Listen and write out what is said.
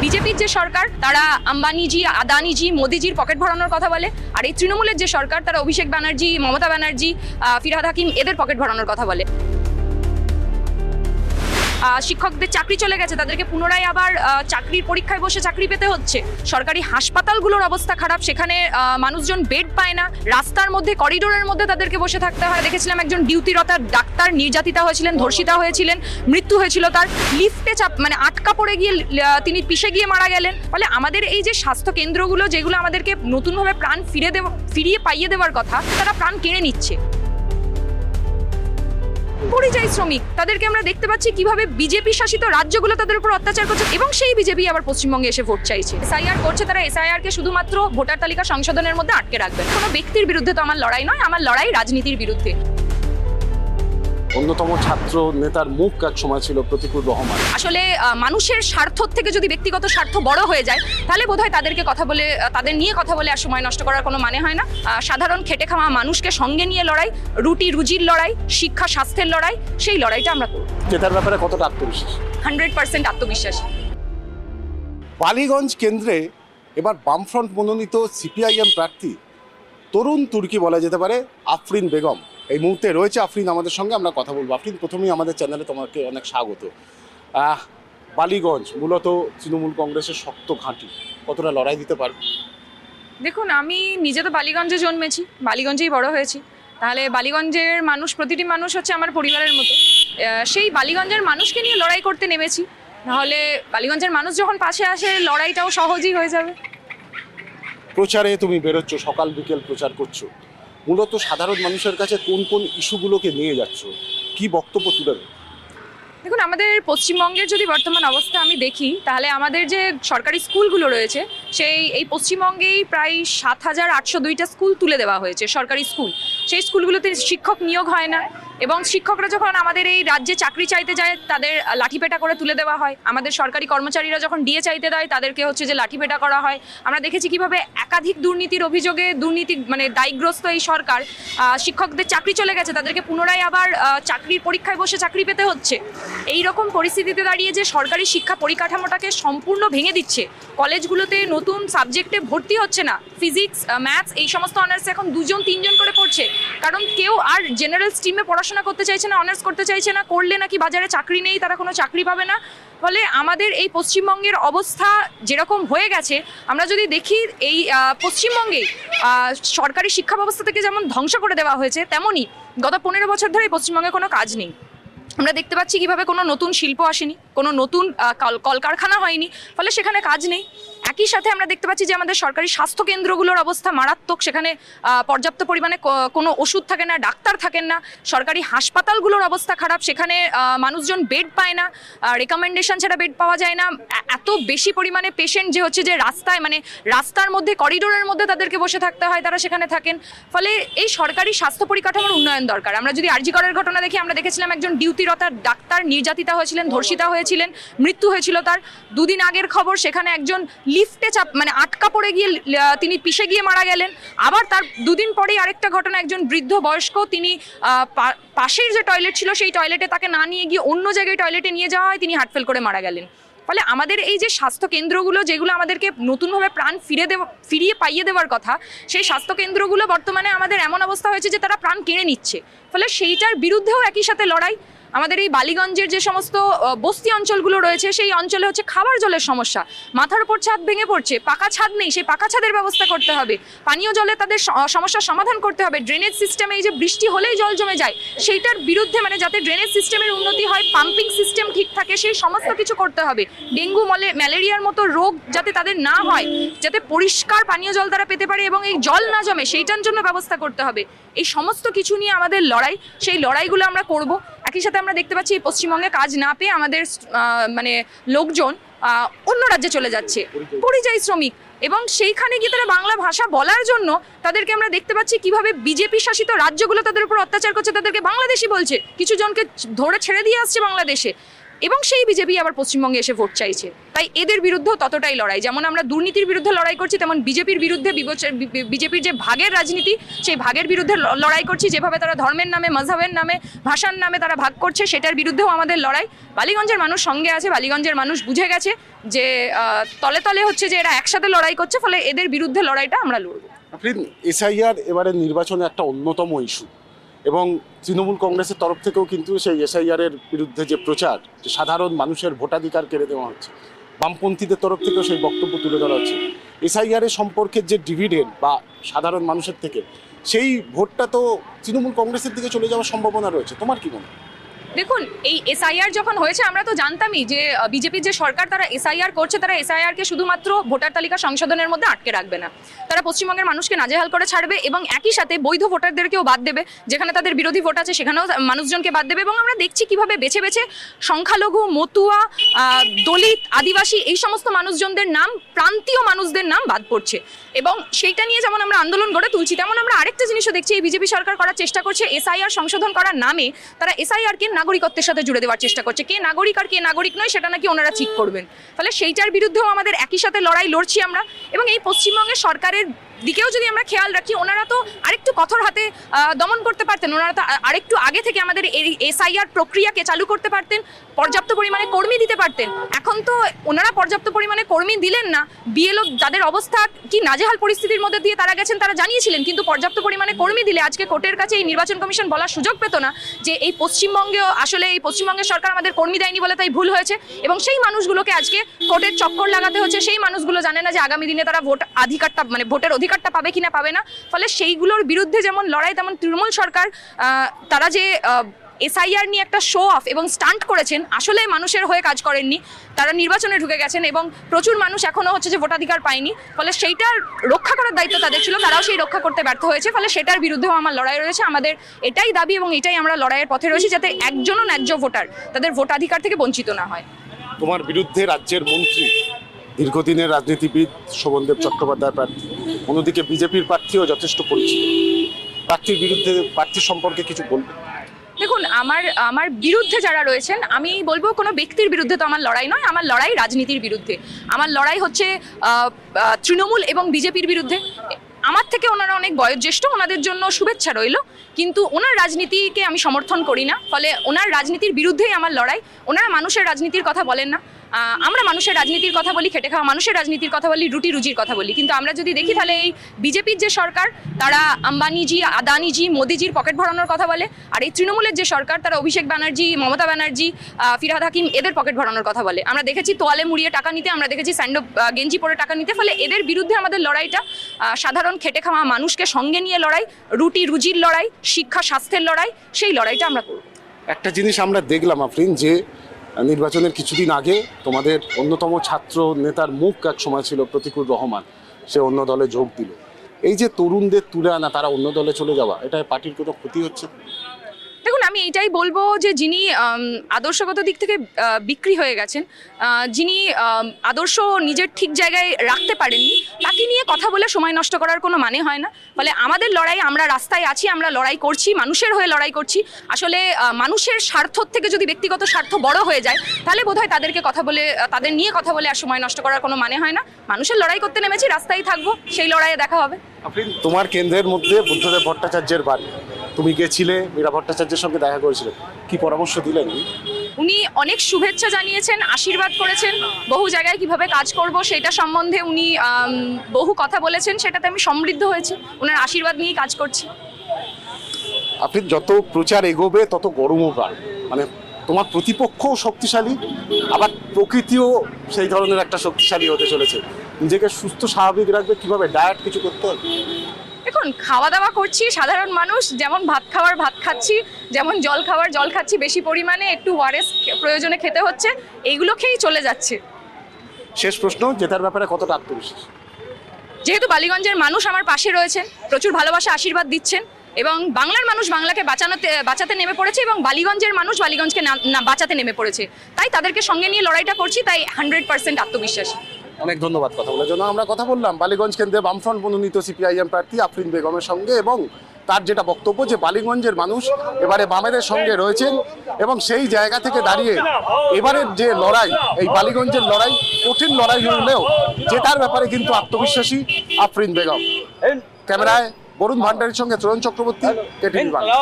বিজেপির যে সরকার তারা আম্বানিজি, আদানিজি, মোদিজির পকেট ভরানোর কথা বলে, আর এই তৃণমূলের যে সরকার তারা অভিষেক ব্যানার্জি, মমতা ব্যানার্জি, ফিরহাদ হাকিম এদের পকেট ভরানোর কথা বলে। শিক্ষকদের চাকরি চলে গেছে, তাদেরকে পুনরায় আবার চাকরির পরীক্ষায় বসে চাকরি পেতে হচ্ছে। সরকারি হাসপাতালগুলোর অবস্থা খারাপ, সেখানে মানুষজন বেড পায় না, রাস্তার মধ্যে করিডোরের মধ্যে তাদেরকে বসে থাকতে হয়। দেখেছিলাম একজন ডিউটিরত ডাক্তার নির্যাতিতা হয়েছিলেন, ধর্ষিতা হয়েছিলেন, মৃত্যু হয়েছিল তার। লিফটে আটকা পড়ে গিয়ে তিনি পিষে গিয়ে মারা গেলেন। ফলে আমাদের এই যে স্বাস্থ্য কেন্দ্রগুলো, যেগুলো আমাদেরকে নতুনভাবে প্রাণ ফিরিয়ে পাইয়ে দেওয়ার কথা, তারা প্রাণ কেড়ে নিচ্ছে। পরিযায়ী শ্রমিক, তাদেরকে আমরা দেখতে পাচ্ছি কিভাবে বিজেপি শাসিত রাজ্যগুলো তাদের উপর অত্যাচার করছে, এবং সেই বিজেপি আবার পশ্চিমবঙ্গে এসে ভোট চাইছে। এসআইআর করছে, তারা এসআইআর কে শুধুমাত্র ভোটার তালিকা সংশোধনের মধ্যে আটকে রাখবে। কোনো ব্যক্তির বিরুদ্ধে তো আমার লড়াই নয়, আমার লড়াই রাজনীতির বিরুদ্ধে। অন্যতম ছাত্র নেতার মুখ এক সময় ছিল প্রতিকুর রহমান। আসলে মানুষের স্বার্থ থেকে যদি ব্যক্তিগত স্বার্থ বড় হয়ে যায়, তাহলে বোধহয় তাদেরকে তাদের নিয়ে কথা বলে আর সময় নষ্ট করার কোনো মানে হয় না। সাধারণ খেটে খাওয়া মানুষকে সঙ্গে নিয়ে লড়াই, রুটি রুজির লড়াই, শিক্ষা স্বাস্থ্যের লড়াই, সেই লড়াইটা আমরা করব। জেতার ব্যাপারে কতটা আত্মবিশ্বাস? 100% আত্মবিশ্বাসী। বালিগঞ্জ কেন্দ্রে এবার বামফ্রন্ট মনোনীত সিপিআইএম প্রার্থী তরুণ তুর্কি বলা যেতে পারে আফরিন বেগম এই মুহূর্তে রয়েছে। আফরিন আমাদের সঙ্গে, আমরা কথা বলবো। আফরিন, প্রথমেই আমাদের চ্যানেলে তোমাকে অনেক স্বাগত। বালিগঞ্জ মূলত তৃণমূল কংগ্রেসের শক্ত ঘাঁটি, কতটা লড়াই দিতে পারবে? দেখুন, আমি নিজে তো বালিগঞ্জে জন্মেছি, বালিগঞ্জেই বড় হয়েছি। তাহলে বালিগঞ্জের মানুষ, প্রতিটি মানুষ হচ্ছে আমার পরিবারের মতো। সেই বালিগঞ্জের মানুষকে নিয়ে লড়াই করতে নেমেছি। নাহলে বালিগঞ্জের মানুষ যখন পাশে আসে, লড়াইটাও সহজই হয়ে যাবে। প্রচারে তুমি বেরোচ্ছ, সকাল বিকেল প্রচার করছো, মূলত সাধারণ মানুষের কাছে কোন কোন ইস্যুগুলোকে নিয়ে যাচ্ছ, কি বক্তব্য তুলে দেবে? দেখুন, আমাদের পশ্চিমবঙ্গের যদি বর্তমান অবস্থা আমি দেখি, তাহলে আমাদের যে সরকারি স্কুলগুলো রয়েছে, এই পশ্চিমবঙ্গেই প্রায় 7,802টা স্কুল তুলে দেওয়া হয়েছে, সরকারি স্কুল। সেই স্কুলগুলোতে শিক্ষক নিয়োগ হয় না, এবং শিক্ষকরা যখন আমাদের এই রাজ্যে চাকরি চাইতে যায়, তাদের লাঠিপেটা করে তুলে দেওয়া হয়। আমাদের সরকারি কর্মচারীরা যখন ডিএ চাইতে দেয়, তাদেরকে হচ্ছে যে লাঠিপেটা করা হয়। আমরা দেখেছি কিভাবে একাধিক দুর্নীতির অভিযোগে দায়গ্রস্ত এই সরকার। শিক্ষকদের চাকরি চলে গেছে, তাদেরকে পুনরায় আবার চাকরির পরীক্ষায় বসে চাকরি পেতে হচ্ছে। এই রকম পরিস্থিতিতে দাঁড়িয়ে যে সরকারি শিক্ষা পরিকাঠামোটাকে সম্পূর্ণ ভেঙে দিচ্ছে, কলেজগুলোতে নতুন সাবজেক্টে ভর্তি হচ্ছে না, ফিজিক্স, ম্যাথস এই সমস্ত অনার্স এখন 2-3জন করে পড়ছে, কারণ কেউ আর জেনারেল স্ট্রিমে পড়াশোনা করতে চাইছে না, অনার্স করতে চাইছে না। করলে নাকি বাজারে চাকরি নেই, তারা কোনো চাকরি পাবে না। ফলে আমাদের এই পশ্চিমবঙ্গের অবস্থা যেরকম হয়ে গেছে, আমরা যদি দেখি এই পশ্চিমবঙ্গে সরকারি শিক্ষা ব্যবস্থা থেকে যেমন ধ্বংস করে দেওয়া হয়েছে, তেমনই গত 15 বছর ধরে পশ্চিমবঙ্গে কোনো কাজ নেই। আমরা দেখতে পাচ্ছি কিভাবে কোনো নতুন শিল্প আসেনি, কোনো নতুন কলকারখানা হয়নি, ফলে সেখানে কাজ নেই। একই সাথে আমরা দেখতে পাচ্ছি যে আমাদের সরকারি স্বাস্থ্য কেন্দ্রগুলোর অবস্থা মারাত্মক, সেখানে পর্যাপ্ত পরিমাণে কোনো ওষুধ থাকে না, ডাক্তার থাকেন না। সরকারি হাসপাতালগুলোর অবস্থা খারাপ, সেখানে মানুষজন বেড পায় না, রেকমেন্ডেশন ছাড়া বেড পাওয়া যায় না। এত বেশি পরিমাণে পেশেন্ট যে হচ্ছে যে রাস্তার মধ্যে করিডোরের মধ্যে তাদেরকে বসে থাকতে হয়, তারা সেখানে থাকেন। ফলে এই সরকারি স্বাস্থ্য পরিকাঠামোর উন্নয়ন দরকার। আমরা যদি আরজি করের ঘটনা দেখি, আমরা দেখেছিলাম একজন ডিউটিরত ডাক্তার নির্যাতিতা হয়েছিলেন, ধর্ষিতা হয়েছিলেন, মৃত্যু হয়েছিল তার। 2 দিন আগের খবর, সেখানে একজন লিফটে আটকা পড়ে গিয়ে তিনি পিষে গিয়ে মারা গেলেন। আবার তার 2 দিন পরেই আরেকটা ঘটনা, একজন বৃদ্ধ বয়স্ক, তিনি পাশের যে টয়লেট ছিল সেই টয়লেটে তাকে না নিয়ে গিয়ে অন্য জায়গায় টয়লেটে নিয়ে যাওয়া হয়, তিনি হার্টফেল করে মারা গেলেন। ফলে আমাদের এই যে স্বাস্থ্য কেন্দ্রগুলো, যেগুলো আমাদেরকে নতুনভাবে প্রাণ ফিরিয়ে পাইয়ে দেওয়ার কথা, সেই স্বাস্থ্য কেন্দ্রগুলো বর্তমানে আমাদের এমন অবস্থা হয়েছে যে তারা প্রাণ কেড়ে নিচ্ছে। ফলে সেইটার বিরুদ্ধেও একই সাথে লড়াই। আমাদের এই বালিগঞ্জের যে সমস্ত বস্তি অঞ্চলগুলো রয়েছে, সেই অঞ্চলে হচ্ছে খাবার জলের সমস্যা, মাথার উপর ছাদ ভেঙে পড়ছে, পাকা ছাদ নেই, সেই পাকা ছাদের ব্যবস্থা করতে হবে। পানীয় জলে তাদের সমস্যার সমাধান করতে হবে। ড্রেনেজ সিস্টেমে এই যে বৃষ্টি হলেই জল জমে যায়, সেইটার বিরুদ্ধে যাতে ড্রেনেজ সিস্টেমের উন্নতি হয়, পাম্পিং সিস্টেম ঠিক থাকে, সেই সমস্ত কিছু করতে হবে। ডেঙ্গু ম্যালেরিয়ার মতো রোগ যাতে তাদের না হয়, যাতে পরিষ্কার পানীয় জল তারা পেতে পারে এবং এই জল না জমে, সেইটার জন্য ব্যবস্থা করতে হবে। এই সমস্ত কিছু নিয়ে আমাদের লড়াই, সেই লড়াইগুলো আমরা করব। একই সাথে আমরা দেখতে পাচ্ছি পশ্চিমবঙ্গে কাজ না পেয়ে আমাদের লোকজন অন্য রাজ্যে চলে যাচ্ছে, পরিযায়ী শ্রমিক, এবং সেইখানে গিয়ে তারা বাংলা ভাষা বলার জন্য তাদেরকে আমরা দেখতে পাচ্ছি কিভাবে বিজেপি শাসিত রাজ্যগুলো তাদের উপর অত্যাচার করছে, তাদেরকে বাংলাদেশি বলছে, কিছু জনকে ধরে ছেড়ে দিয়ে আসছে বাংলাদেশে। এবং সেই বিজেপি আবার পশ্চিমবঙ্গে এসে ভোট চাইছে। তাই এদের বিরুদ্ধেও ততটাই লড়াই, যেমন আমরা দুর্নীতির বিরুদ্ধে লড়াই করছি, তেমন বিজেপির বিরুদ্ধে বিজেপির যে ভাগের রাজনীতি, সেই ভাগের বিরুদ্ধে লড়াই করছি। যেভাবে তারা ধর্মের নামে, মজহবের নামে, ভাষার নামে তারা ভাগ করছে, সেটার বিরুদ্ধেও আমাদের লড়াই। বালিগঞ্জের মানুষ সঙ্গে আছে, বালিগঞ্জের মানুষ বুঝে গেছে যে তলে তলে হচ্ছে যে এরা একসাথে লড়াই করছে, ফলে এদের বিরুদ্ধে লড়াইটা আমরা লড়ব। এসআইআর এবারের নির্বাচনে একটা অন্যতম ইস্যু, এবং তৃণমূল কংগ্রেসের তরফ থেকেও কিন্তু সেই এসআইআর এর বিরুদ্ধে যে প্রচার, যে সাধারণ মানুষের ভোটাধিকার কেড়ে দেওয়া হচ্ছে, বামপন্থীদের তরফ থেকেও সেই বক্তব্য তুলে ধরা হচ্ছে। এসআইআর এর সম্পর্কের যে ডিভিডেন্ড বা সাধারণ মানুষের থেকে, সেই ভোটটা তো তৃণমূল কংগ্রেসের দিকে চলে যাওয়ার সম্ভাবনা রয়েছে। তোমার কি মনে হয়? দেখুন, এই এসআইআর যখন হয়েছে আমরা তো জানতামই যে বিজেপির যে সরকার তারা এসআইআর করছে, তারা এসআইআরকে শুধুমাত্র ভোটার তালিকা সংশোধনের মধ্যে আটকে রাখবে না, তারা পশ্চিমবঙ্গের মানুষকে নাজেহাল করে ছাড়বে এবং একই সাথে বৈধ ভোটারদেরকেও বাদ দেবে। যেখানে তাদের বিরোধী ভোট আছে সেখানেও মানুষজনকে বাদ দেবে। এবং আমরা দেখছি কিভাবে বেছে বেছে সংখ্যালঘু, মতুয়া, দলিত, আদিবাসী এই সমস্ত মানুষজনদের নাম, প্রান্তীয় মানুষদের নাম বাদ পড়ছে। এবং সেইটা নিয়ে যেমন আমরা আন্দোলন গড়ে তুলছি, তেমন আমরা আরেকটা জিনিসও দেখছি, এই বিজেপি সরকার করার চেষ্টা করছে এসআইআর সংশোধন করার নামে তারা এসআইআরকে নাগরিকত্বের সাথে জুড়ে দেওয়ার চেষ্টা করছে। কে নাগরিক আর কে নাগরিক নয় সেটা নাকি ওনারা ঠিক করবেন। ফলে সেইটার বিরুদ্ধেও আমাদের একই সাথে লড়াই লড়ছি আমরা। এবং এই পশ্চিমবঙ্গের সরকারের দিকেও যদি আমরা খেয়াল রাখি, ওনারা তো আরেকটু কঠোর হাতে দমন করতে পারতেন, ওনারা তো আরেকটু আগে থেকে আমাদের এই এসআইআর প্রক্রিয়াকে চালু করতে পারতেন, পর্যাপ্ত পরিমাণে কর্মী দিতে পারতেন। এখন তো ওনারা পর্যাপ্ত পরিমাণে কর্মী দিলেন না। বিএলও যাদের অবস্থা কি নাজেহাল পরিস্থিতির মধ্যে দিয়ে তারা গেছেন তারা জানিয়েছিলেন, কিন্তু পর্যাপ্ত পরিমাণে কর্মী দিলে আজকে কোর্টের কাছে এই নির্বাচন কমিশন বলার সুযোগ পেত না যে এই পশ্চিমবঙ্গেও আসলে এই পশ্চিমবঙ্গের সরকার আমাদের কর্মী দেয়নি বলে তাই ভুল হয়েছে। এবং সেই মানুষগুলোকে আজকে কোর্টের চক্কর লাগাতে হচ্ছে। সেই মানুষগুলো জানে না যে আগামী দিনে তারা ভোটের অধিকারটা পাবে কিনা পাবে না। ফলে সেইগুলোর বিরুদ্ধে যেমন লড়াই, তেমন তৃণমূল সরকার তারা যে এসআইআর নিয়ে একটা শো অফ এবং স্টান্ট করেছেন, আসলে মানুষের হয়ে কাজ করেননি। তারা নির্বাচনে ঢুকে গেছেন এবং প্রচুর মানুষ এখনো হচ্ছে যে ভোটাধিকার পায়নি। ফলে সেইটার রক্ষা করার দায়িত্ব তাদের ছিল, তারাও সেই রক্ষা করতে ব্যর্থ হয়েছে। ফলে সেটার বিরুদ্ধেও আমার লড়াই রয়েছে। আমাদের এটাই দাবি এবং এটাই আমরা লড়াইয়ের পথে রয়েছি, যাতে একজনও ন্যায্য ভোটার তাদের ভোটাধিকার থেকে বঞ্চিত না হয়। তোমার বিরুদ্ধে রাজ্যের মন্ত্রী, দীর্ঘদিনের রাজনীতিবিদ শোভনদেব চট্টোপাধ্যায় প্রার্থী, অন্যদিকে বিজেপির প্রার্থীও যথেষ্ট পরিচিত। প্রার্থীর সম্পর্কে কিছু বলবে? দেখুন, আমার বিরুদ্ধে যারা রয়েছেন, আমি বলবো কোনো ব্যক্তির বিরুদ্ধে তো আমার লড়াই নয়, আমার লড়াই রাজনীতির বিরুদ্ধে। আমার লড়াই হচ্ছে তৃণমূল এবং বিজেপির বিরুদ্ধে। আমার থেকে ওনারা অনেক বয়োজ্যেষ্ঠ, ওনাদের জন্য শুভেচ্ছা রইল, কিন্তু ওনার রাজনীতিকে আমি সমর্থন করি না। ফলে ওনার রাজনীতির বিরুদ্ধেই আমার লড়াই। ওনারা মানুষের রাজনীতির কথা বলেন না, আমরা মানুষের রাজনীতির কথা বলি, খেটে খাওয়া মানুষের রাজনীতির কথা বলি, রুটি রুজির কথা বলি। কিন্তু আমরা যদি দেখি তাহলে এই বিজেপির যে সরকার, তারা আম্বানিজি, আদানিজি, মোদিজির পকেট ভরানোর কথা বলে। আর এই তৃণমূলের যে সরকার, তারা অভিষেক ব্যানার্জি, মমতা ব্যানার্জি, ফিরহাদ হাকিম এদের পকেট ভরানোর কথা বলে। আমরা দেখেছি তোয়ালে মুড়িয়ে টাকা নিতে, আমরা দেখেছি স্যান্ডো গেঞ্জি পরে টাকা নিতে। ফলে এদের বিরুদ্ধে আমাদের লড়াইটা সাধারণ খেটে খাওয়া মানুষকে সঙ্গে নিয়ে লড়াই, রুটি রুজির লড়াই, শিক্ষা স্বাস্থ্যের লড়াই, সেই লড়াইটা আমরা করব। একটা জিনিস আমরা দেখলাম আফরিন, যে নির্বাচনের কিছুদিন আগে তোমাদের অন্যতম ছাত্র নেতার মুখ এক সময় ছিল প্রতিকুর রহমান, সে অন্য দলে যোগ দিল। এই যে তরুণদের তুলে আনা, তারা অন্য দলে চলে যাওয়া, এটা পার্টির কোনো ক্ষতি হচ্ছে? দেখুন, আমি এইটাই বলবো যে যিনি আদর্শগত দিক থেকে বিক্রি হয়ে গেছেন, যিনি আদর্শ নিজের ঠিক জায়গায় রাখতে পারেননি, তাকে নিয়ে কথা বলে সময় নষ্ট করার কোনো মানে হয় না। ফলে আমাদের লড়াই, আমরা রাস্তায় আছি, আমরা লড়াই করছি, মানুষের হয়ে লড়াই করছি। আসলে মানুষের স্বার্থ থেকে যদি ব্যক্তিগত স্বার্থ বড় হয়ে যায়, তাহলে বোধহয় তাদের নিয়ে কথা বলে আর সময় নষ্ট করার কোনো মানে হয় না। মানুষের লড়াই করতে নেমেছি, রাস্তায় থাকবো, সেই লড়াইয়ে দেখা হবে। তোমার কেন্দ্রের মধ্যে বুদ্ধদেব ভট্টাচার্যের বাড়ি, তুমি গেছিলে, মীরা ভট্টাচার্যের সঙ্গে দেখা করেছিলে, কি পরামর্শ দিলেন? উনি অনেক শুভেচ্ছা জানিয়েছেন, আশীর্বাদ করেছেন, বহু জায়গায় কিভাবে কাজ করব সেটা সম্বন্ধে উনি বহু কথা বলেছেন। সেটাতে আমি সমৃদ্ধ হয়েছি, ওনার আশীর্বাদ নিয়েই কাজ করছি। আপনি যত প্রচার এগোবে তত গরমও বাড়বে, মানে তোমার প্রতিপক্ষও শক্তিশালী, আবার প্রকৃতিও সেই ধরনের একটা শক্তিশালী হতে চলেছে। নিজেকে সুস্থ স্বাভাবিক রাখবে কিভাবে? ডায়েট কিছু করতে হবে। দেখুন, খাওয়া দাওয়া করছি, সাধারণ মানুষ যেমন ভাত খাওয়ার ভাত খাচ্ছি, যেমন জল খাওয়ার জল খাচ্ছি, বেশি পরিমাণে একটু ওআরএস প্রয়োজনে খেতে হচ্ছে, এইগুলো খেয়েই চলে যাচ্ছে। শেষ প্রশ্ন, জেতার ব্যাপারে কতটা আত্মবিশ্বাস? যেহেতু বালিগঞ্জের মানুষ আমার পাশে রয়েছেন, প্রচুর ভালোবাসা আশীর্বাদ দিচ্ছেন, এবং বাংলার মানুষ বাংলাকে বাঁচাতে নেমে পড়েছে, এবং বালিগঞ্জের মানুষ বালিগঞ্জকে বাঁচাতে নেমে পড়েছে। তাই তাদেরকে সঙ্গে নিয়ে লড়াইটা করছি, তাই 100% আত্মবিশ্বাসী। অনেক ধন্যবাদ কথা বলার জন্য। আমরা কথা বললাম বালিগঞ্জ কেন্দ্রে বামফ্রন্ট মনোনীত সিপিআইএম প্রার্থী আফরিন বেগমের সঙ্গে, এবং তার যেটা বক্তব্য যে বালিগঞ্জের মানুষ এবারে বামেদের সঙ্গে রয়েছেন এবং সেই জায়গা থেকে দাঁড়িয়ে এবারের যে লড়াই, এই বালিগঞ্জের লড়াই কঠিন লড়াই হলেও জেতার ব্যাপারে কিন্তু আত্মবিশ্বাসী আফরিন বেগম। ক্যামেরায় বরুণ ভান্ডারীর সঙ্গে তরুণ চক্রবর্তী, কেটিভি বাংলা।